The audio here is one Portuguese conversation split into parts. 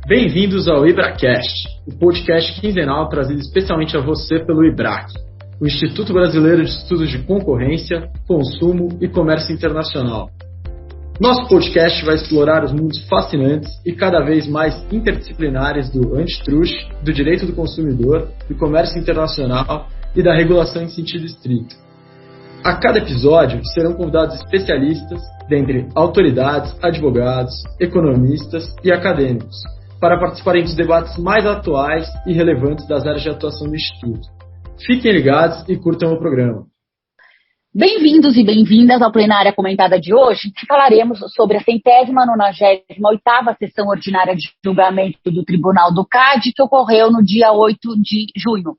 Bem-vindos ao IBRAcast, o podcast quinzenal trazido especialmente a você pelo IBRAC, o Instituto Brasileiro de Estudos de Concorrência, Consumo e Comércio Internacional. Nosso podcast vai explorar os mundos fascinantes e cada vez mais interdisciplinares do antitrust, do direito do consumidor, do comércio internacional e da regulação em sentido estrito. A cada episódio serão convidados especialistas, dentre autoridades, advogados, economistas e acadêmicos, para participarem dos debates mais atuais e relevantes das áreas de atuação do Instituto. Fiquem ligados e curtam o programa. Bem-vindos e bem-vindas ao Plenária Comentada de hoje, que falaremos sobre a 198ª Sessão Ordinária de Julgamento do Tribunal do CAD, que ocorreu no dia 8 de junho.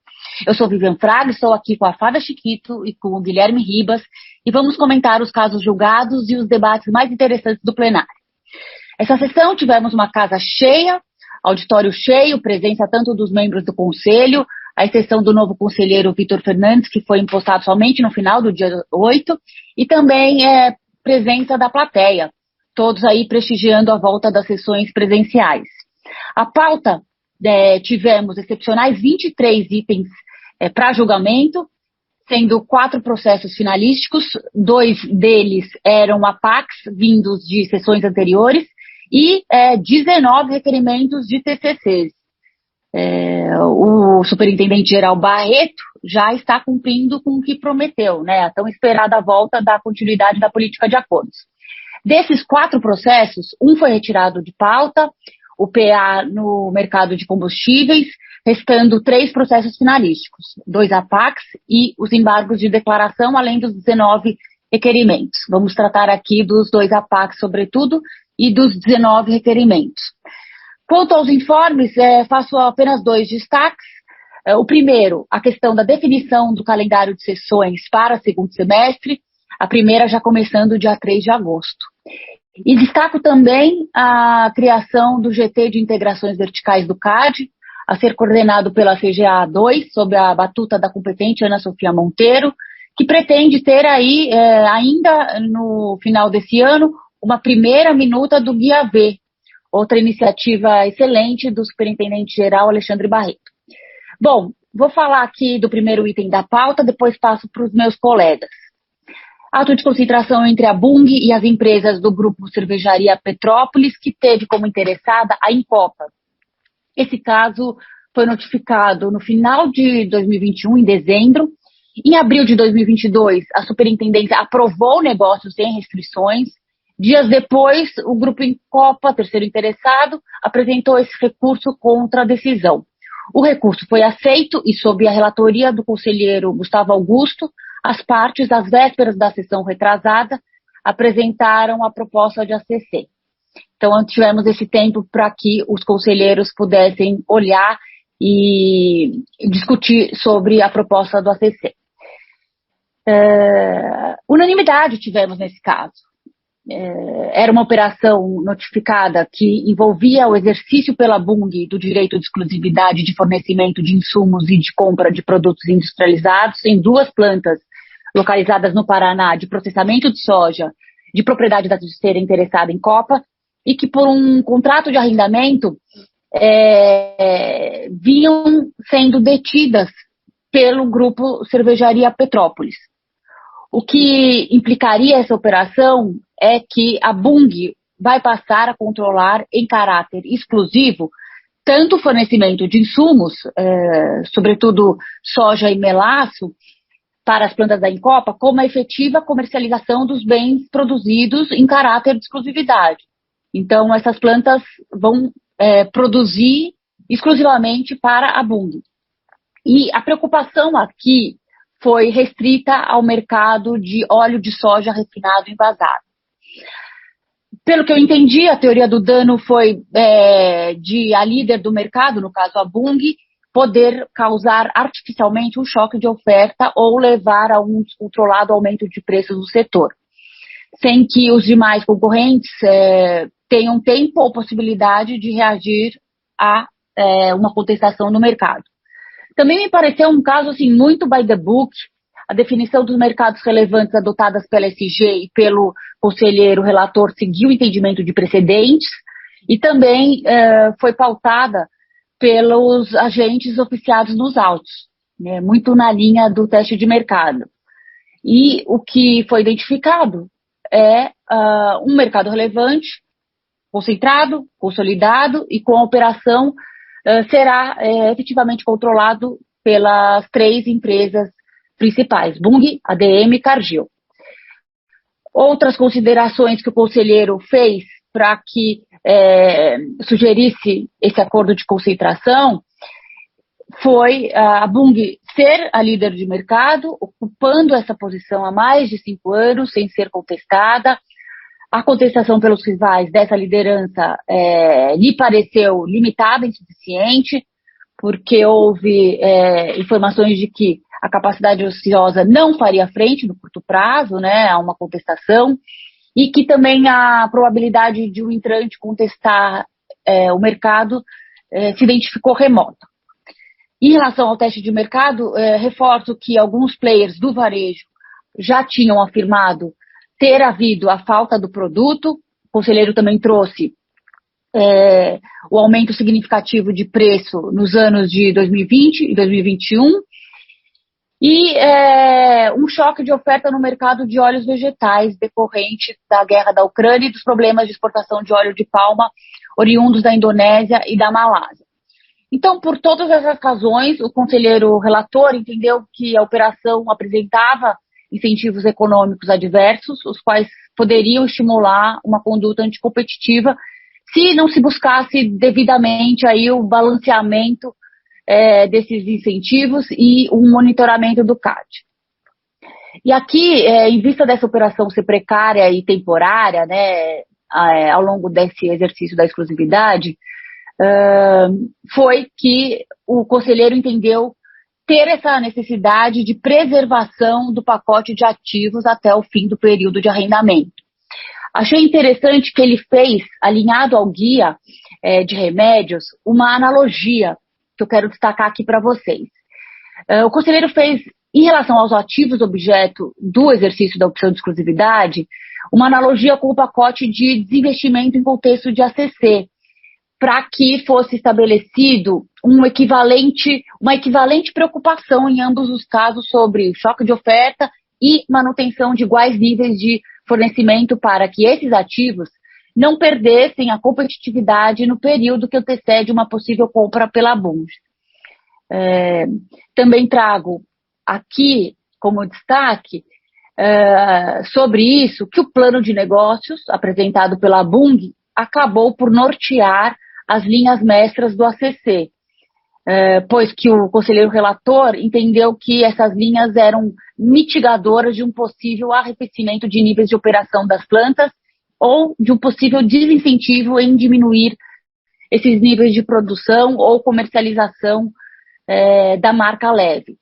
Eu sou Vivian Fraga, estou aqui com a Fábia Chiquito e com o Guilherme Ribas, e vamos comentar os casos julgados e os debates mais interessantes do plenário. Essa sessão tivemos uma casa cheia, auditório cheio, presença tanto dos membros do Conselho, à exceção do novo conselheiro Vitor Fernandes, que foi impostado somente no final do dia 8, e também presença da plateia, todos aí prestigiando a volta das sessões presenciais. A pauta, tivemos excepcionais 23 itens para julgamento, sendo 4 processos finalísticos, 2 deles eram APACs, vindos de sessões anteriores, e 19 requerimentos de TCCs. O superintendente-geral Barreto já está cumprindo com o que prometeu, né? A tão esperada volta da continuidade da política de acordos. Desses 4 processos, um foi retirado de pauta, o PA no mercado de combustíveis, restando 3 processos finalísticos, 2 APACs e os embargos de declaração, além dos 19 requerimentos. Vamos tratar aqui dos 2 APACs, sobretudo, e dos 19 requerimentos. Quanto aos informes, faço apenas 2 destaques. O primeiro, a questão da definição do calendário de sessões para o segundo semestre, a primeira já começando dia 3 de agosto. E destaco também a criação do GT de Integrações Verticais do CAD, a ser coordenado pela CGA 2, sob a batuta da competente Ana Sofia Monteiro, que pretende ter aí, ainda no final desse ano, uma primeira minuta do Guia V, outra iniciativa excelente do superintendente-geral Alexandre Barreto. Bom, vou falar aqui do primeiro item da pauta, depois passo para os meus colegas. Ato de concentração entre a Bung e as empresas do Grupo Cervejaria Petrópolis, que teve como interessada a Incopa. Esse caso foi notificado no final de 2021, em dezembro. Em abril de 2022, a superintendência aprovou o negócio sem restrições. Dias depois, o Grupo Incopa, terceiro interessado, apresentou esse recurso contra a decisão. O recurso foi aceito e, sob a relatoria do conselheiro Gustavo Augusto, as partes, às vésperas da sessão retrasada, apresentaram a proposta de ACC. Então, tivemos esse tempo para que os conselheiros pudessem olhar e discutir sobre a proposta do ACC. Unanimidade tivemos nesse caso. Era uma operação notificada que envolvia o exercício pela Bung do direito de exclusividade de fornecimento de insumos e de compra de produtos industrializados em 2 plantas localizadas no Paraná de processamento de soja de propriedade da terceira interessada em Copa e que por um contrato de arrendamento vinham sendo detidas pelo Grupo Cervejaria Petrópolis. O que implicaria essa operação é que a Bung vai passar a controlar em caráter exclusivo tanto o fornecimento de insumos, sobretudo soja e melaço, para as plantas da Incopa, como a efetiva comercialização dos bens produzidos em caráter de exclusividade. Então, essas plantas vão produzir exclusivamente para a Bung. E a preocupação aqui foi restrita ao mercado de óleo de soja refinado envasado. Pelo que eu entendi, a teoria do dano foi de a líder do mercado, no caso a Bung, poder causar artificialmente um choque de oferta ou levar a um descontrolado aumento de preços do setor, sem que os demais concorrentes tenham tempo ou possibilidade de reagir a uma contestação no mercado. Também me pareceu um caso assim, muito by the book, a definição dos mercados relevantes adotadas pela SG e pelo conselheiro relator seguiu o entendimento de precedentes e também foi pautada pelos agentes oficiados nos autos, né, muito na linha do teste de mercado. E o que foi identificado é um mercado relevante, concentrado, consolidado e com a operação será efetivamente controlado pelas 3 empresas principais, Bunge, ADM e Cargill. Outras considerações que o conselheiro fez para que sugerisse esse acordo de concentração foi a Bunge ser a líder de mercado, ocupando essa posição há mais de 5 anos, sem ser contestada. A contestação pelos rivais dessa liderança lhe pareceu limitada, insuficiente, porque houve informações de que a capacidade ociosa não faria frente no curto prazo, né, a uma contestação, e que também a probabilidade de um entrante contestar o mercado se identificou remota. Em relação ao teste de mercado, reforço que alguns players do varejo já tinham afirmado ter havido a falta do produto. O conselheiro também trouxe o aumento significativo de preço nos anos de 2020 e 2021 e um choque de oferta no mercado de óleos vegetais decorrente da guerra da Ucrânia e dos problemas de exportação de óleo de palma oriundos da Indonésia e da Malásia. Então, por todas essas razões, o conselheiro relator entendeu que a operação apresentava incentivos econômicos adversos, os quais poderiam estimular uma conduta anticompetitiva se não se buscasse devidamente aí o balanceamento desses incentivos e um monitoramento do CAD. E aqui, em vista dessa operação ser precária e temporária, né, ao longo desse exercício da exclusividade, foi que o conselheiro entendeu ter essa necessidade de preservação do pacote de ativos até o fim do período de arrendamento. Achei interessante que ele fez, alinhado ao guia de remédios, uma analogia que eu quero destacar aqui para vocês. O conselheiro fez, em relação aos ativos objeto do exercício da opção de exclusividade, uma analogia com o pacote de desinvestimento em contexto de ACC, para que fosse estabelecido uma equivalente preocupação em ambos os casos sobre choque de oferta e manutenção de iguais níveis de fornecimento para que esses ativos não perdessem a competitividade no período que antecede uma possível compra pela Bunge. Também trago aqui como destaque sobre isso que o plano de negócios apresentado pela Bunge acabou por nortear as linhas mestras do ACC, pois que o conselheiro relator entendeu que essas linhas eram mitigadoras de um possível arrefecimento de níveis de operação das plantas ou de um possível desincentivo em diminuir esses níveis de produção ou comercialização da marca leve.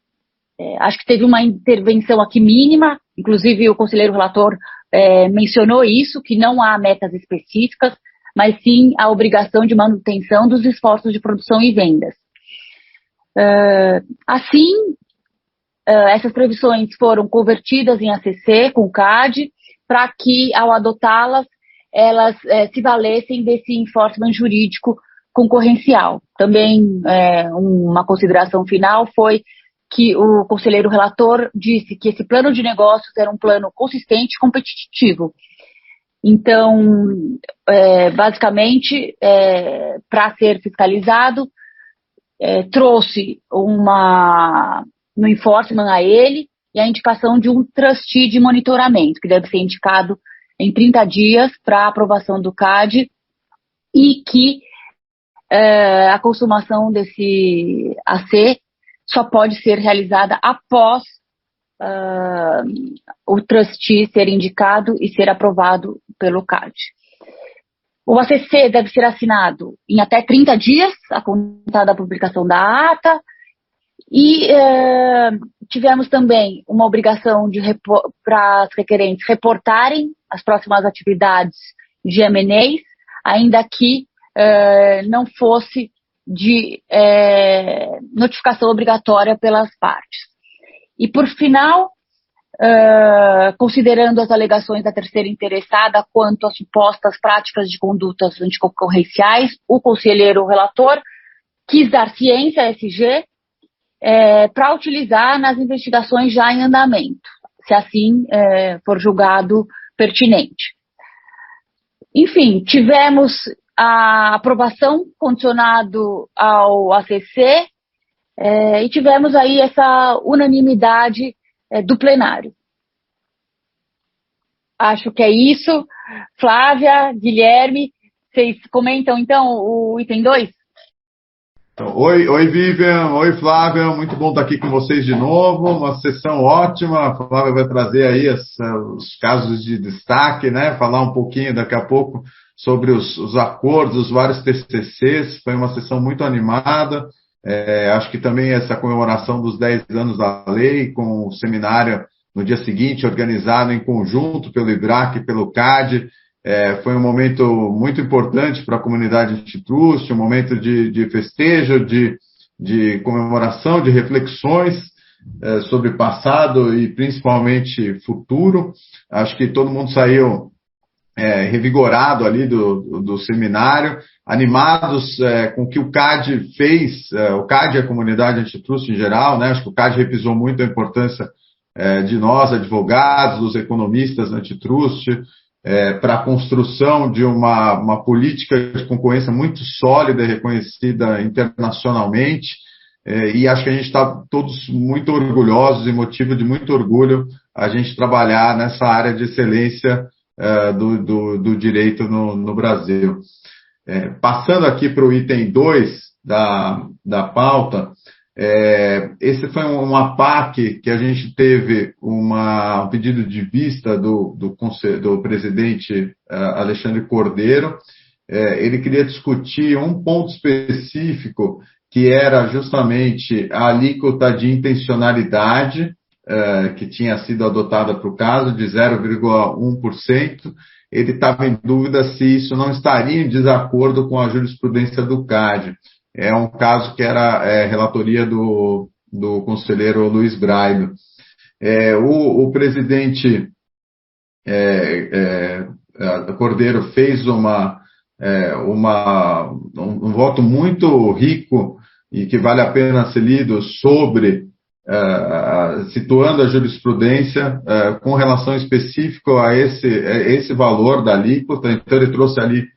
Acho que teve uma intervenção aqui mínima, inclusive o conselheiro relator mencionou isso, que não há metas específicas, mas sim a obrigação de manutenção dos esforços de produção e vendas. Assim, essas previsões foram convertidas em ACC com o CAD, para que, ao adotá-las, elas se valessem desse enforcement jurídico concorrencial. Também uma consideração final foi que o conselheiro relator disse que esse plano de negócios era um plano consistente e competitivo. Então, basicamente, para ser fiscalizado, trouxe no enforcement a ele e a indicação de um trustee de monitoramento, que deve ser indicado em 30 dias para aprovação do CAD e que a consumação desse AC só pode ser realizada após o trustee ser indicado e ser aprovado pelo CAD. O ACC deve ser assinado em até 30 dias, a contar da publicação da ata, e tivemos também uma obrigação para as requerentes reportarem as próximas atividades de M&As, ainda que não fosse de notificação obrigatória pelas partes. E, por final, considerando as alegações da terceira interessada quanto às supostas práticas de condutas anticoncorrenciais, o conselheiro relator quis dar ciência à SG para utilizar nas investigações já em andamento, se assim for julgado pertinente. Enfim, tivemos a aprovação condicionado ao ACC e tivemos aí essa unanimidade do plenário. Acho que é isso. Flávia, Guilherme, vocês comentam então o item 2? Então, oi Vivian, oi Flávia, muito bom estar aqui com vocês de novo, uma sessão ótima. A Flávia vai trazer aí os casos de destaque, né? Falar um pouquinho daqui a pouco sobre os acordos, os vários TCCs. Foi uma sessão muito animada. Acho que também essa comemoração dos 10 anos da lei, com o seminário no dia seguinte, organizado em conjunto pelo IBRAC e pelo CAD, foi um momento muito importante para a comunidade antitrust, um momento de festejo, de comemoração, de reflexões sobre passado e principalmente futuro. Acho que todo mundo saiu revigorado ali do seminário, animados com o que o CAD fez, o CAD e a comunidade antitrust em geral, né? Acho que o CAD repisou muito a importância de nós, advogados, dos economistas antitrust, para a construção de uma política de concorrência muito sólida e reconhecida internacionalmente, e acho que a gente está todos muito orgulhosos e motivo de muito orgulho a gente trabalhar nessa área de excelência do direito no Brasil. Passando aqui para o item 2 da pauta, esse foi uma PAC que a gente teve um pedido de vista do presidente Alexandre Cordeiro. Ele queria discutir um ponto específico que era justamente a alíquota de intencionalidade que tinha sido adotada para o caso de 0,1%. Ele estava em dúvida se isso não estaria em desacordo com a jurisprudência do CAD. É um caso que era relatoria do conselheiro Luiz Braille. O presidente Cordeiro fez um voto muito rico e que vale a pena ser lido situando a jurisprudência com relação específica a esse valor da alíquota. Então ele trouxe ali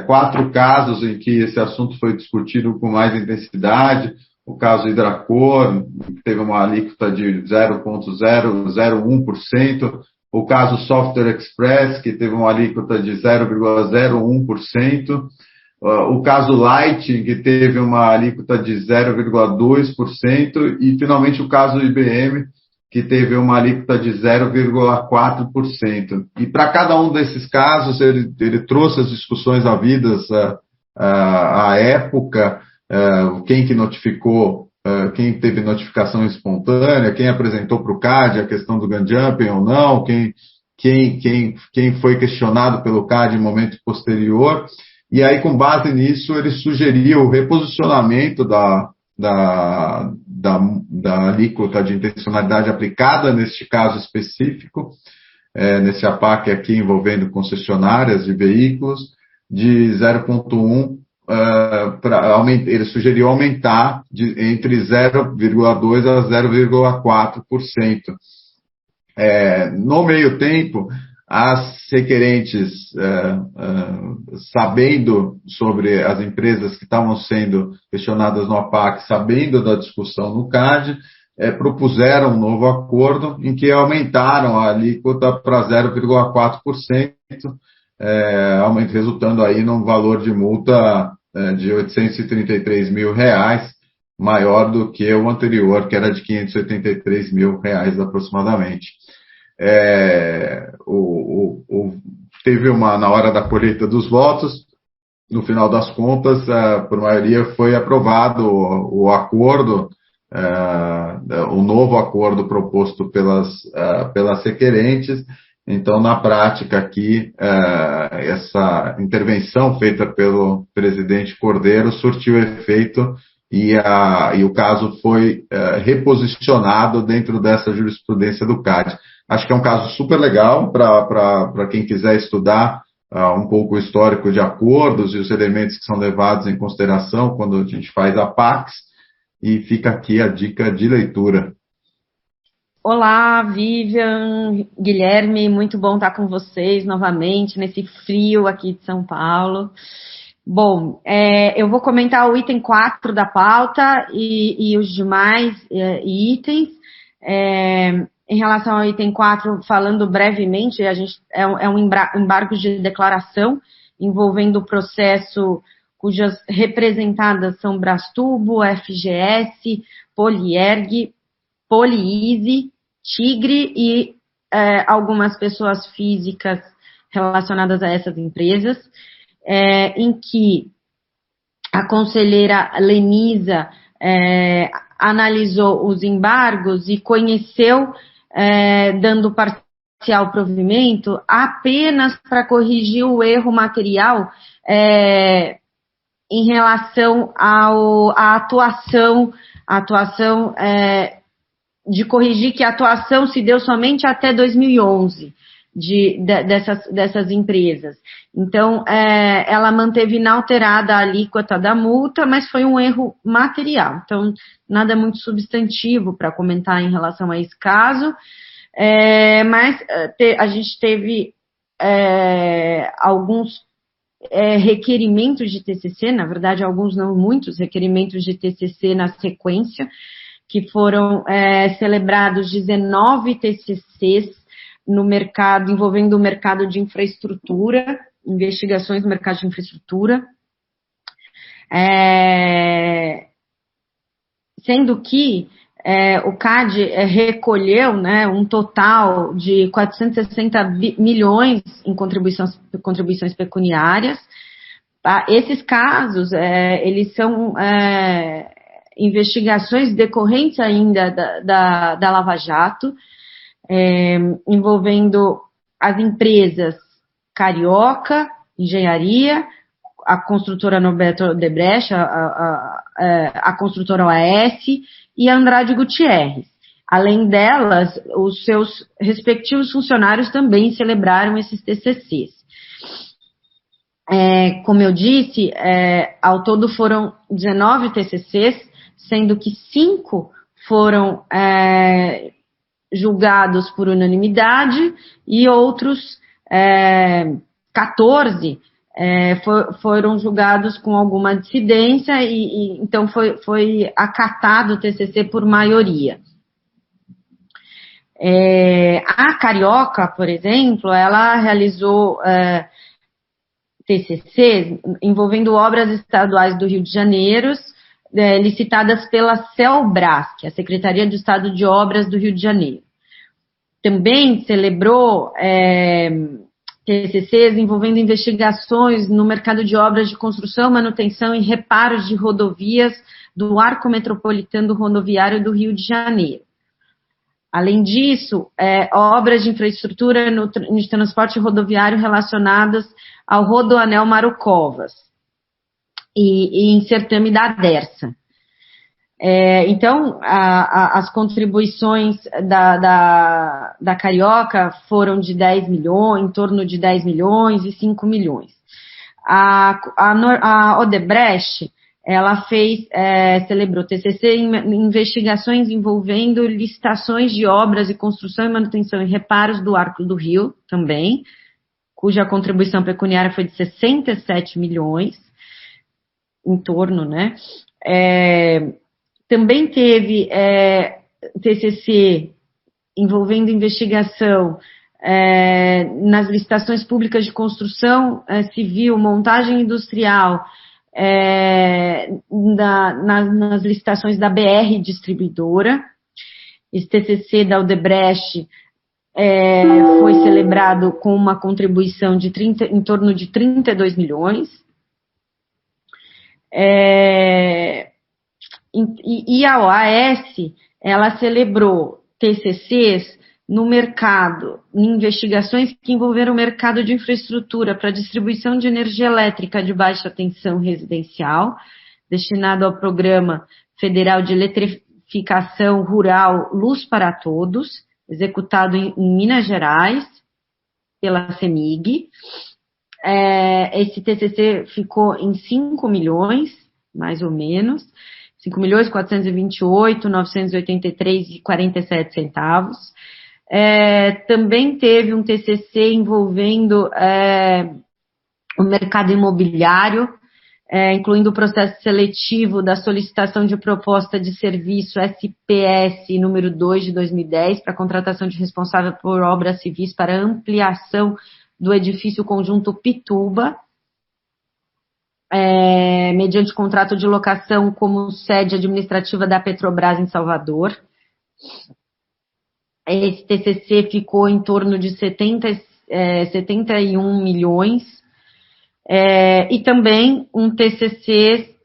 4 casos em que esse assunto foi discutido com mais intensidade. O caso Hidracor, que teve uma alíquota de 0,001%. O caso Software Express, que teve uma alíquota de 0,01%. O caso Lighting, que teve uma alíquota de 0,2%. E, finalmente, o caso IBM, que teve uma alíquota de 0,4%. E para cada um desses casos, ele trouxe as discussões havidas à época, quem que notificou, quem teve notificação espontânea, quem apresentou para o CAD a questão do gun jumping ou não, quem foi questionado pelo CAD em momento posterior. E aí, com base nisso, ele sugeriu o reposicionamento da alíquota de intencionalidade aplicada neste caso específico, nesse APAC aqui envolvendo concessionárias de veículos, de 0,1%, ele sugeriu aumentar entre 0,2% a 0,4%. No meio tempo, as requerentes, sabendo sobre as empresas que estavam sendo questionadas no APAC, sabendo da discussão no CAD, propuseram um novo acordo em que aumentaram a alíquota para 0,4%, resultando aí num valor de multa de R$833 mil, maior do que o anterior, que era de R$583 mil aproximadamente. Teve na hora da colheita dos votos, no final das contas, por maioria foi aprovado o acordo, o novo acordo proposto pelas requerentes. Então, na prática aqui, essa intervenção feita pelo presidente Cordeiro surtiu efeito e o caso foi reposicionado dentro dessa jurisprudência do CAD. Acho que é um caso super legal para quem quiser estudar um pouco o histórico de acordos e os elementos que são levados em consideração quando a gente faz a PAX, e fica aqui a dica de leitura. Olá, Vivian, Guilherme, muito bom estar com vocês novamente nesse frio aqui de São Paulo. Bom, eu vou comentar o item 4 da pauta e os demais itens. Em relação ao item 4, falando brevemente, a gente é um embargo de declaração envolvendo o processo cujas representadas são Brastubo, FGS, Polierg, Poliease, Tigre e algumas pessoas físicas relacionadas a essas empresas, em que a conselheira Lenisa analisou os embargos e conheceu, dando parcial provimento, apenas para corrigir o erro material em relação à atuação de corrigir que a atuação se deu somente até 2011 dessas empresas. Então, ela manteve inalterada a alíquota da multa, mas foi um erro material. Então, nada muito substantivo para comentar em relação a esse caso, mas a gente teve alguns requerimentos de TCC, na verdade, alguns não muitos requerimentos de TCC na sequência, que foram celebrados 19 TCCs no mercado, envolvendo o mercado de infraestrutura, investigações no mercado de infraestrutura, sendo que o CAD recolheu, né, um total de 460 milhões em contribuições pecuniárias. Esses casos, eles são investigações decorrentes ainda da Lava Jato, envolvendo as empresas Carioca, Engenharia, a construtora Norberto Odebrecht, a construtora OAS e a Andrade Gutierrez. Além delas, os seus respectivos funcionários também celebraram esses TCCs. Como eu disse, ao todo foram 19 TCCs, sendo que 5 foram julgados por unanimidade e outros 14 foram julgados com alguma dissidência e então foi acatado o TCC por maioria. A Carioca, por exemplo, ela realizou TCC envolvendo obras estaduais do Rio de Janeiro, licitadas pela CELBRAS, que é a Secretaria do Estado de Obras do Rio de Janeiro. Também celebrou TCCs envolvendo investigações no mercado de obras de construção, manutenção e reparos de rodovias do Arco Metropolitano Rodoviário do Rio de Janeiro. Além disso, obras de infraestrutura de transporte rodoviário relacionadas ao Rodoanel Marucovas e em certame da DERSA. Então, as contribuições da Carioca foram de 10 milhões, em torno de 10 milhões e 5 milhões. A Odebrecht, ela celebrou TCC em investigações envolvendo licitações de obras de construção e manutenção e reparos do Arco do Rio, também, cuja contribuição pecuniária foi de 67 milhões, em torno, né? Também teve TCC envolvendo investigação nas licitações públicas de construção civil, montagem industrial, nas licitações da BR Distribuidora. Esse TCC da Odebrecht foi celebrado com uma contribuição em torno de 32 milhões. E a OAS, ela celebrou TCCs no mercado, em investigações que envolveram o mercado de infraestrutura para distribuição de energia elétrica de baixa tensão residencial, destinado ao Programa Federal de Eletrificação Rural Luz para Todos, executado em Minas Gerais, pela CEMIG. Esse TCC ficou em 5 milhões, mais ou menos, 5.428.983,47 centavos. Também teve um TCC envolvendo o mercado imobiliário, incluindo o processo seletivo da solicitação de proposta de serviço SPS número 2 de 2010 para contratação de responsável por obras civis para ampliação do edifício conjunto Pituba, mediante contrato de locação como sede administrativa da Petrobras em Salvador. Esse TCC ficou em torno de 71 milhões. E também um TCC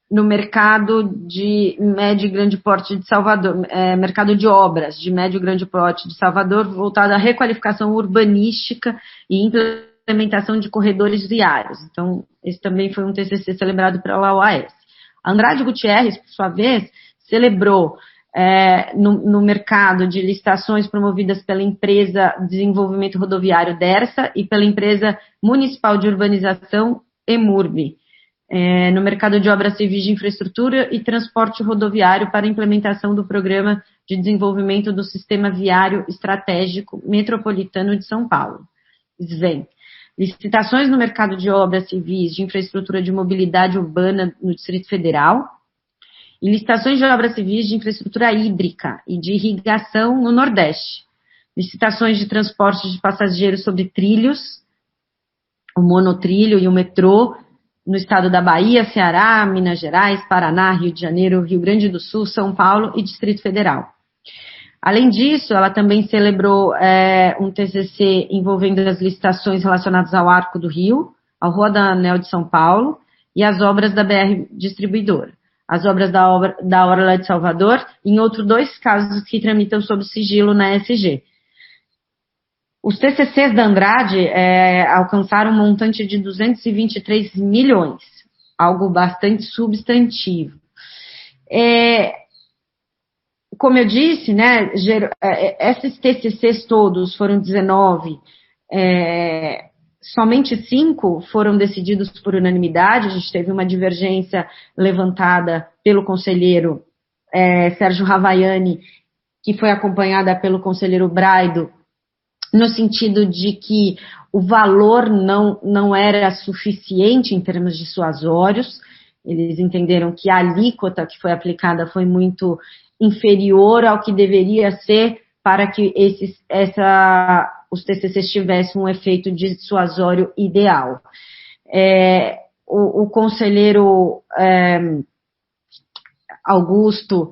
no mercado de médio e grande porte de Salvador, mercado de obras de médio e grande porte de Salvador, voltado à requalificação urbanística e implementação de corredores viários. Então, esse também foi um TCC celebrado pela OAS. Andrade Gutierrez, por sua vez, celebrou no mercado de licitações promovidas pela Empresa de Desenvolvimento Rodoviário DERSA e pela Empresa Municipal de Urbanização EMURB, no mercado de obras civis de infraestrutura e transporte rodoviário para a implementação do Programa de Desenvolvimento do Sistema Viário Estratégico Metropolitano de São Paulo, SVEM. Licitações no mercado de obras civis de infraestrutura de mobilidade urbana no Distrito Federal, e licitações de obras civis de infraestrutura hídrica e de irrigação no Nordeste. Licitações de transporte de passageiros sobre trilhos, o monotrilho e o metrô, no estado da Bahia, Ceará, Minas Gerais, Paraná, Rio de Janeiro, Rio Grande do Sul, São Paulo e Distrito Federal. Além disso, ela também celebrou um TCC envolvendo as licitações relacionadas ao Arco do Rio, ao Rodoanel de São Paulo e as obras da BR Distribuidora. As obras da Orla de Salvador, e em outros 2 casos que tramitam sob sigilo na SG. Os TCCs da Andrade alcançaram um montante de 223 milhões, algo bastante substantivo. Como eu disse, né, esses TCCs todos foram 19, somente 5 foram decididos por unanimidade. A gente teve uma divergência levantada pelo conselheiro Sérgio Ravaiani, que foi acompanhada pelo conselheiro Braido, no sentido de que o valor não era suficiente em termos dissuasórios. Eles entenderam que a alíquota que foi aplicada foi muito inferior ao que deveria ser para que os TCCs tivessem um efeito dissuasório ideal. O conselheiro Augusto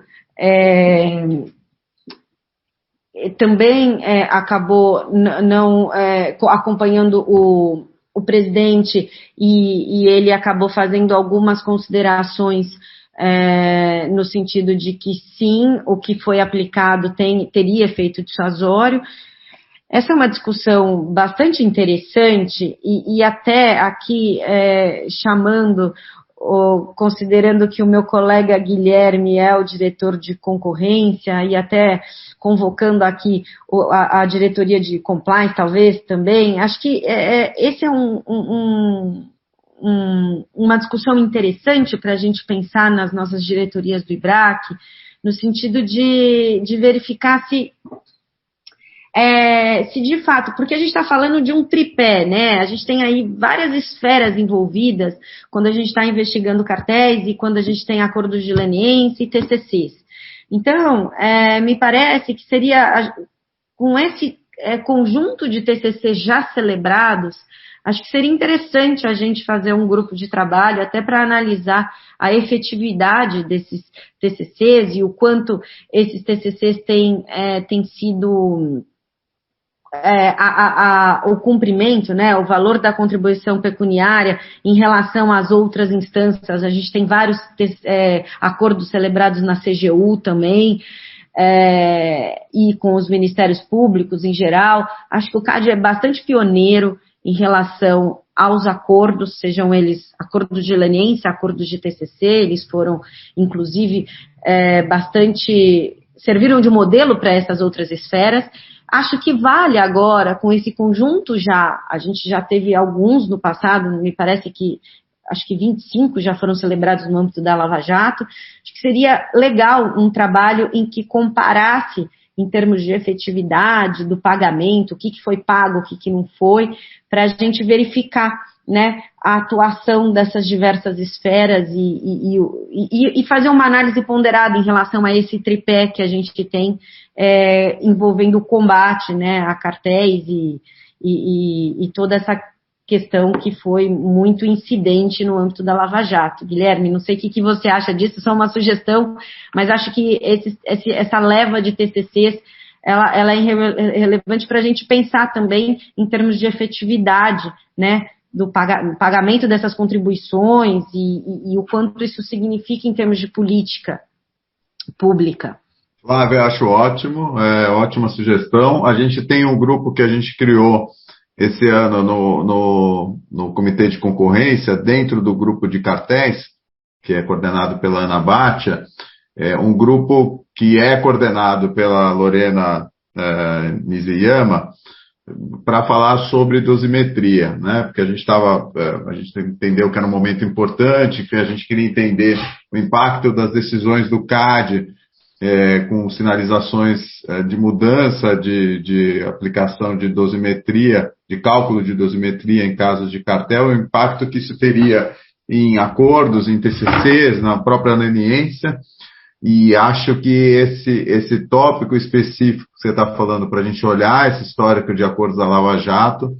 também acabou não acompanhando o presidente e ele acabou fazendo algumas considerações no sentido de que sim, o que foi aplicado teria efeito dissuasório. Essa é uma discussão bastante interessante e até aqui considerando que o meu colega Guilherme é o diretor de concorrência e até convocando aqui a diretoria de compliance, talvez também, acho que esse é uma discussão interessante para a gente pensar nas nossas diretorias do IBRAC, no sentido de verificar se de fato, porque a gente está falando de um tripé, né? A gente tem aí várias esferas envolvidas quando a gente está investigando cartéis e quando a gente tem acordos de leniência e TCCs. Então, me parece que seria, com esse conjunto de TCCs já celebrados, acho que seria interessante a gente fazer um grupo de trabalho até para analisar a efetividade desses TCCs e o quanto esses TCCs têm sido o cumprimento, né, o valor da contribuição pecuniária em relação às outras instâncias. A gente tem vários acordos celebrados na CGU também, e com os ministérios públicos em geral. Acho que o CAD é bastante pioneiro em relação aos acordos, sejam eles acordos de leniência, acordos de TCC, eles foram, inclusive, serviram de modelo para essas outras esferas. Acho que vale agora, com esse conjunto a gente já teve alguns no passado, me parece que, acho que 25 já foram celebrados no âmbito da Lava Jato. Acho que seria legal um trabalho em que comparasse, em termos de efetividade, do pagamento, o que foi pago, o que não foi, para a gente verificar, né, a atuação dessas diversas esferas e fazer uma análise ponderada em relação a esse tripé que a gente tem envolvendo o combate, né, a cartéis e toda essa questão que foi muito incidente no âmbito da Lava Jato. Guilherme, não sei o que você acha disso, só uma sugestão, mas acho que essa leva de TCCs, ela é relevante para a gente pensar também em termos de efetividade, né, do pagamento dessas contribuições e o quanto isso significa em termos de política pública. Flávia, eu acho ótimo, ótima sugestão. A gente tem um grupo que a gente criou esse ano no Comitê de Concorrência, dentro do grupo de cartéis, que é coordenado pela Ana Bhatia, um grupo que é coordenado pela Lorena Nishiyama, para falar sobre dosimetria, né? Porque a gente entendeu que era um momento importante, que a gente queria entender o impacto das decisões do CAD, com sinalizações de mudança de aplicação de dosimetria, de cálculo de dosimetria em casos de cartel, o impacto que isso teria em acordos, em TCCs, na própria leniência, e acho que esse tópico específico que você está falando para a gente olhar esse histórico de acordos da Lava Jato,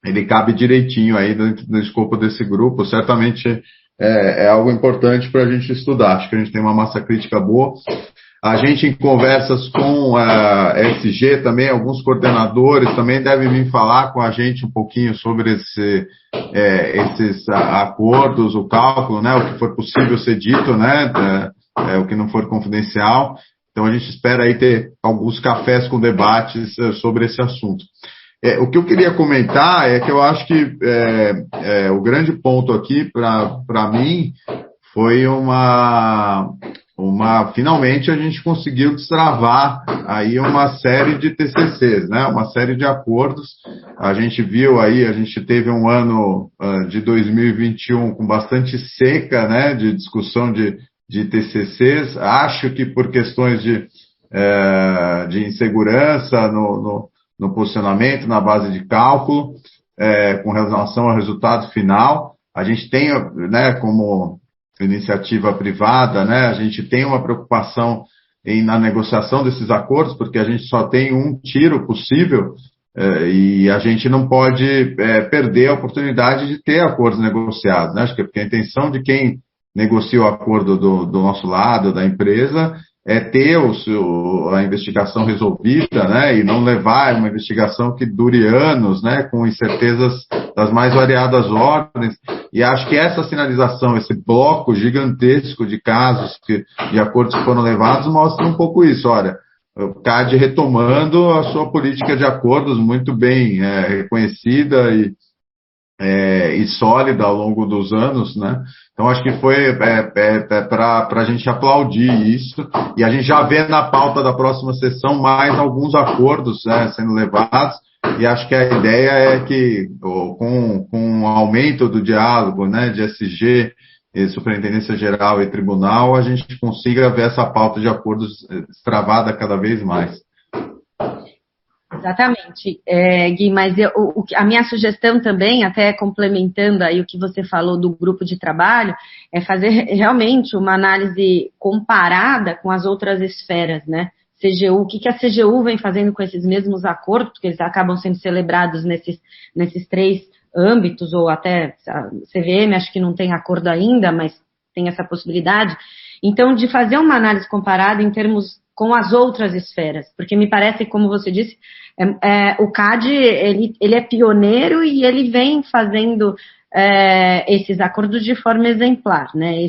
ele cabe direitinho aí dentro do escopo desse grupo, certamente é algo importante para a gente estudar. Acho que a gente tem uma massa crítica boa. A gente, em conversas com a SG também, alguns coordenadores também devem vir falar com a gente um pouquinho sobre esses acordos, o cálculo, né, o que for possível ser dito, né, o que não for confidencial. Então, a gente espera aí ter alguns cafés com debates sobre esse assunto. O que eu queria comentar é que eu acho que o grande ponto aqui, para mim, foi finalmente a gente conseguiu destravar aí uma série de TCCs, né? Uma série de acordos. A gente viu aí, a gente teve um ano de 2021 com bastante seca, né? De discussão de TCCs. Acho que por questões de insegurança no posicionamento, na base de cálculo, com relação ao resultado final. A gente tem, né, como iniciativa privada, né, a gente tem uma preocupação na negociação desses acordos, porque a gente só tem um tiro possível e a gente não pode perder a oportunidade de ter acordos negociados, né? Acho que porque a intenção de quem negocia o acordo do nosso lado, da empresa, é ter a investigação resolvida, né, e não levar uma investigação que dure anos, né, com incertezas das mais variadas ordens. E acho que essa sinalização, esse bloco gigantesco de casos, de acordos que foram levados, mostra um pouco isso. Olha, o CAD retomando a sua política de acordos muito bem reconhecida e sólida ao longo dos anos, né? Então, acho que foi para a gente aplaudir isso, e a gente já vê na pauta da próxima sessão mais alguns acordos, né, sendo levados, e acho que a ideia é que, com o aumento do diálogo, né, de SG, Superintendência Geral e Tribunal, a gente consiga ver essa pauta de acordos destravada cada vez mais. Exatamente, Gui, mas a minha sugestão também, até complementando aí o que você falou do grupo de trabalho, é fazer realmente uma análise comparada com as outras esferas, né? CGU, o que a CGU vem fazendo com esses mesmos acordos, porque eles acabam sendo celebrados nesses três âmbitos, ou até a CVM, acho que não tem acordo ainda, mas tem essa possibilidade. Então, de fazer uma análise comparada em termos com as outras esferas, porque me parece, como você disse, o CAD ele é pioneiro e ele vem fazendo esses acordos de forma exemplar, né?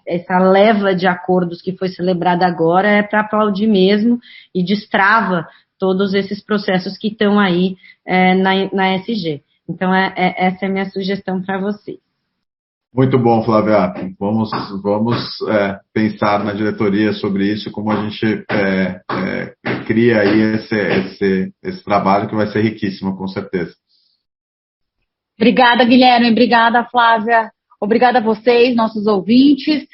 Essa leva de acordos que foi celebrada agora é para aplaudir mesmo e destrava todos esses processos que estão aí na SG. Então, essa é a minha sugestão para vocês. Muito bom, Flávia. Vamos pensar na diretoria sobre isso, como a gente cria aí esse trabalho que vai ser riquíssimo, com certeza. Obrigada, Guilherme. Obrigada, Flávia. Obrigada a vocês, nossos ouvintes.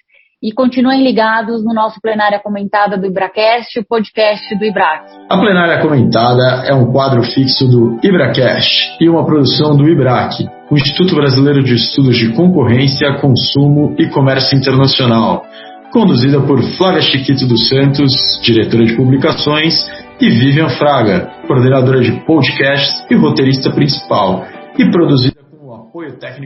E continuem ligados no nosso Plenária Comentada do IBRAcast, o podcast do IBRAC. A Plenária Comentada é um quadro fixo do IBRAcast e uma produção do IBRAC, o Instituto Brasileiro de Estudos de Concorrência, Consumo e Comércio Internacional, conduzida por Flávia Chiquito dos Santos, diretora de publicações, e Vivian Fraga, coordenadora de podcasts e roteirista principal, e produzida com o apoio técnico